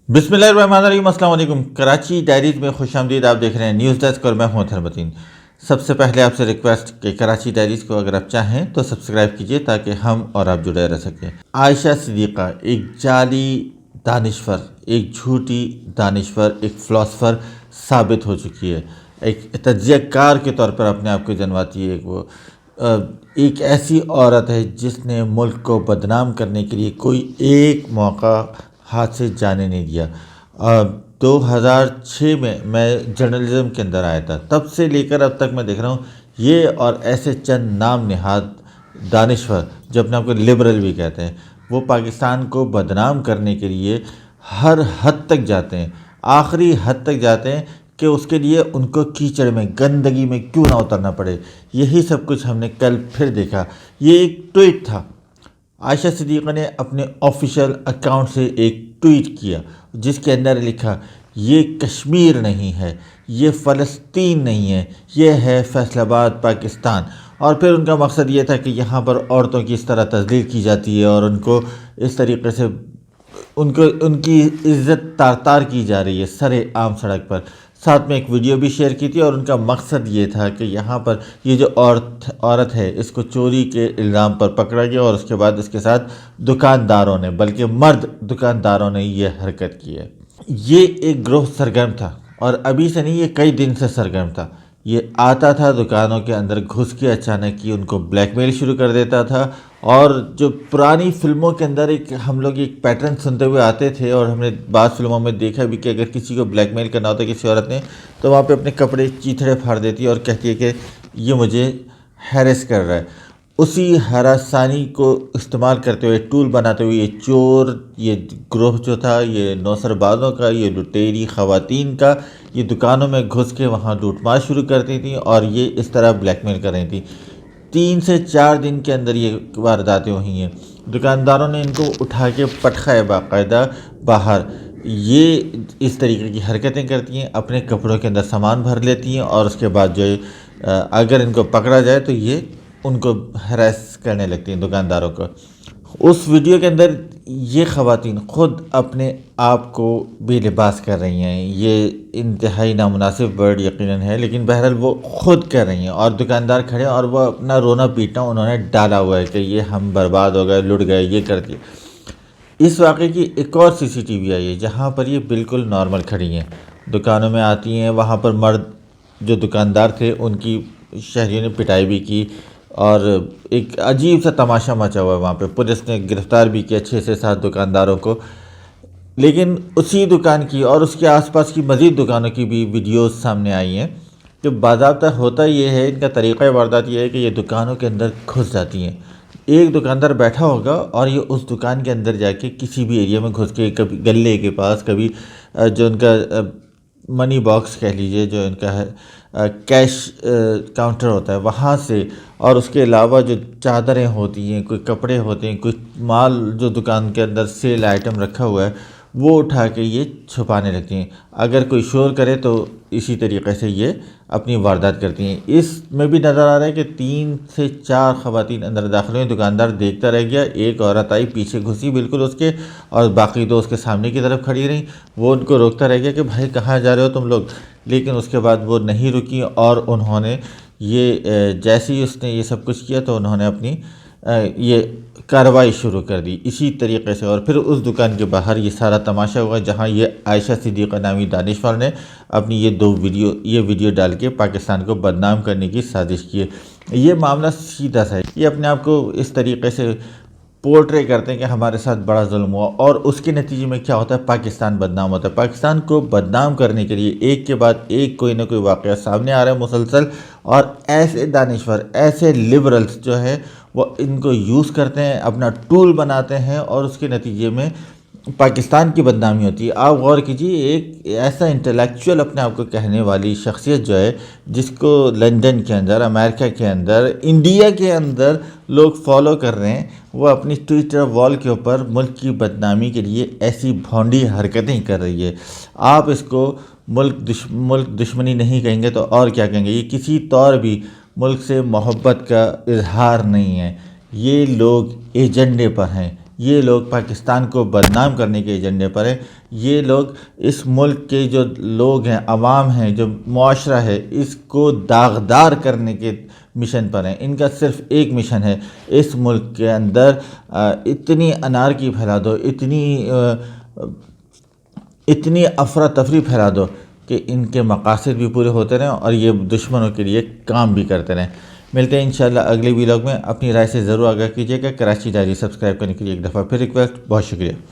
बिस्मिल्लाहिर्रहमानिर्रहीम। अस्सलाम वालेकुम। कराची डायरीज़ में खुश आमदीद। आप देख रहे हैं न्यूज़ डेस्क और मैं हूं अथर मतीन। सबसे पहले आपसे रिक्वेस्ट कि कराची डायरीज़ को अगर आप चाहें तो सब्सक्राइब कीजिए ताकि हम और आप जुड़े रह सकें। आयशा सिद्दीक़ा एक जाली दानिश्वर, एक झूठी दानिश्वर, एक फ़िलासफ़र साबित हो चुकी है। एक तज्ज़ियाकार के तौर पर अपने आप को जनवाती है। वो एक ऐसी औरत है जिसने मुल्क को बदनाम करने के लिए कोई एक मौका हाथ से जाने नहीं दिया। 2006 में मैं जर्नलिज़्म के अंदर आया था, तब से लेकर अब तक मैं देख रहा हूँ ये और ऐसे चंद नाम नहाद दानिश्वर जो अपने आप को लिबरल भी कहते हैं, वो पाकिस्तान को बदनाम करने के लिए हर हद तक जाते हैं, आखिरी हद तक जाते हैं कि उसके लिए उनको कीचड़ में, गंदगी में क्यों ना उतरना पड़े। यही सब कुछ हमने कल फिर देखा। ये एक ट्वीट था। आयशा सिद्दीक़ा ने अपने ऑफिशियल अकाउंट से एक ट्वीट किया जिसके अंदर लिखा, ये कश्मीर नहीं है, ये फ़लस्तीन नहीं है, ये है फैसलाबाद पाकिस्तान। और फिर उनका मकसद ये था कि यहाँ पर औरतों की इस तरह तज़लील की जाती है और उनको इस तरीके से उनकी इज़्ज़त तार तार की जा रही है सरे आम सड़क पर। साथ में एक वीडियो भी शेयर की थी और उनका मकसद ये था कि यहाँ पर ये जो औरत है इसको चोरी के इल्ज़ाम पर पकड़ा गया और उसके बाद इसके साथ दुकानदारों ने, बल्कि मर्द दुकानदारों ने ये हरकत की है। ये एक ग्रोह सरगर्म था और अभी से नहीं, ये कई दिन से सरगर्म था। ये आता था दुकानों के अंदर घुस के अचानक ही उनको ब्लैकमेल शुरू कर देता था। और जो पुरानी फिल्मों के अंदर एक हम लोग एक पैटर्न सुनते हुए आते थे और हमने बाद फिल्मों में देखा भी कि अगर किसी को ब्लैकमेल करना होता है किसी औरत ने, तो वहाँ पे अपने कपड़े चीथड़े फाड़ देती है और कहती है कि ये मुझे हैरेस कर रहा है। उसी हरासानी को इस्तेमाल करते हुए, टूल बनाते हुए ये चोर, ये ग्रोह जो था, ये नौसरबाजों का, ये लुटेरी ख़वातीन का, ये दुकानों में घुस के वहाँ लूटमार शुरू करती थी और ये इस तरह ब्लैकमेल कर रही थी। 3 से 4 दिन के अंदर ये वारदातें हुई हैं। दुकानदारों ने इनको उठा के पटखा है बाकायदा बाहर। ये इस तरीके की हरकतें करती हैं, अपने कपड़ों के अंदर सामान भर लेती हैं और उसके बाद जो अगर इनको पकड़ा जाए तो ये उनको हरास करने लगती हैं दुकानदारों को। उस वीडियो के अंदर ये ख़वातीन ख़ुद अपने आप को बेलिबास कर रही हैं। ये इंतहाई नामुनासिब वर्ड यकीनन है, लेकिन बहरहाल वो ख़ुद कर रही हैं और दुकानदार खड़े हैं और वो अपना रोना पीटना उन्होंने डाला हुआ है कि ये हम बर्बाद हो गए, लुट गए, ये कर दिए। इस वाक़े की एक और CCTV आई है जहाँ पर ये बिल्कुल नॉर्मल खड़ी हैं, दुकानों में आती हैं। वहाँ पर मर्द जो दुकानदार थे उनकी शहरियों ने पिटाई भी की और एक अजीब सा तमाशा मचा हुआ है वहाँ पे। पुलिस ने गिरफ़्तार भी किया 6 से 7 दुकानदारों को। लेकिन उसी दुकान की और उसके आसपास की मज़ीद दुकानों की भी वीडियोस सामने आई हैं। तो बाज़ाब्ता होता ये है, इनका तरीक़ा वारदात ये है कि ये दुकानों के अंदर घुस जाती हैं। एक दुकानदार बैठा होगा और ये उस दुकान के अंदर जाके किसी भी एरिया में घुस के, कभी गल्ले के पास, कभी जो उनका मनी बॉक्स कह लीजिए, जो इनका है कैश काउंटर होता है, वहाँ से, और उसके अलावा जो चादरें होती हैं, कोई कपड़े होते हैं, कोई माल जो दुकान के अंदर सेल आइटम रखा हुआ है, वो उठा के ये छुपाने लगती हैं। अगर कोई शोर करे तो इसी तरीके से ये अपनी वारदात करती हैं। इसमें भी नज़र आ रहा है कि 3 से 4 ख़वातीन अंदर दाखिल हुई। दुकानदार देखता रह गया, एक औरत आई पीछे घुसी बिल्कुल उसके, और बाकी 2 उसके सामने की तरफ खड़ी रहीं। वो उनको रोकता रह गया कि भाई कहाँ जा रहे हो तुम लोग, लेकिन उसके बाद वो नहीं रुकी और उन्होंने ये जैसे ही उसने ये सब कुछ किया तो उन्होंने अपनी ये कार्रवाई शुरू कर दी इसी तरीके से। और फिर उस दुकान के बाहर ये सारा तमाशा हुआ जहां ये आयशा सिद्दीक़ा नामी दानिश्वर ने अपनी ये वीडियो डाल के पाकिस्तान को बदनाम करने की साजिश की है। ये मामला सीधा सा है। ये अपने आप को इस तरीके से पोर्ट्रे करते हैं कि हमारे साथ बड़ा जुल्म हुआ, और उसके नतीजे में क्या होता है, पाकिस्तान बदनाम होता है। पाकिस्तान को बदनाम करने के लिए एक के बाद एक कोई ना कोई वाक़या सामने आ रहा है मुसलसल, और ऐसे दानिश्वर, ऐसे लिबरल्स जो है वो इनको यूज़ करते हैं, अपना टूल बनाते हैं और उसके नतीजे में पाकिस्तान की बदनामी होती है। आप गौर कीजिए, एक ऐसा इंटेलेक्चुअल अपने आप को कहने वाली शख्सियत जो है, जिसको लंदन के अंदर, अमेरिका के अंदर, इंडिया के अंदर लोग फॉलो कर रहे हैं, वो अपनी ट्विटर वॉल के ऊपर मुल्क की बदनामी के लिए ऐसी भौंडी हरकतें कर रही है। आप इसको मुल्क दुश्मनी नहीं कहेंगे तो और क्या कहेंगे। ये किसी तौर भी मुल्क से मोहब्बत का इजहार नहीं है। ये लोग एजेंडे पर हैं, یہ لوگ پاکستان کو بدنام کرنے کے ایجنڈے پر ہیں. یہ لوگ اس ملک کے جو لوگ ہیں، عوام ہیں، جو معاشرہ ہے، اس کو داغدار کرنے کے مشن پر ہیں. ان کا صرف ایک مشن ہے، اس ملک کے اندر اتنی انارکی پھیلا دو، اتنی افراتفری پھیلا دو کہ ان کے مقاصد بھی پورے ہوتے رہیں اور یہ دشمنوں کے لیے کام بھی کرتے رہیں. ملتے ہیں انشاءاللہ اگلے ویلاگ میں. اپنی رائے سے ضرور آگاہ کیجیے گا. کراچی ڈائری سبسکرائب کرنے کے لیے ایک دفعہ پھر ریکویسٹ. بہت شکریہ.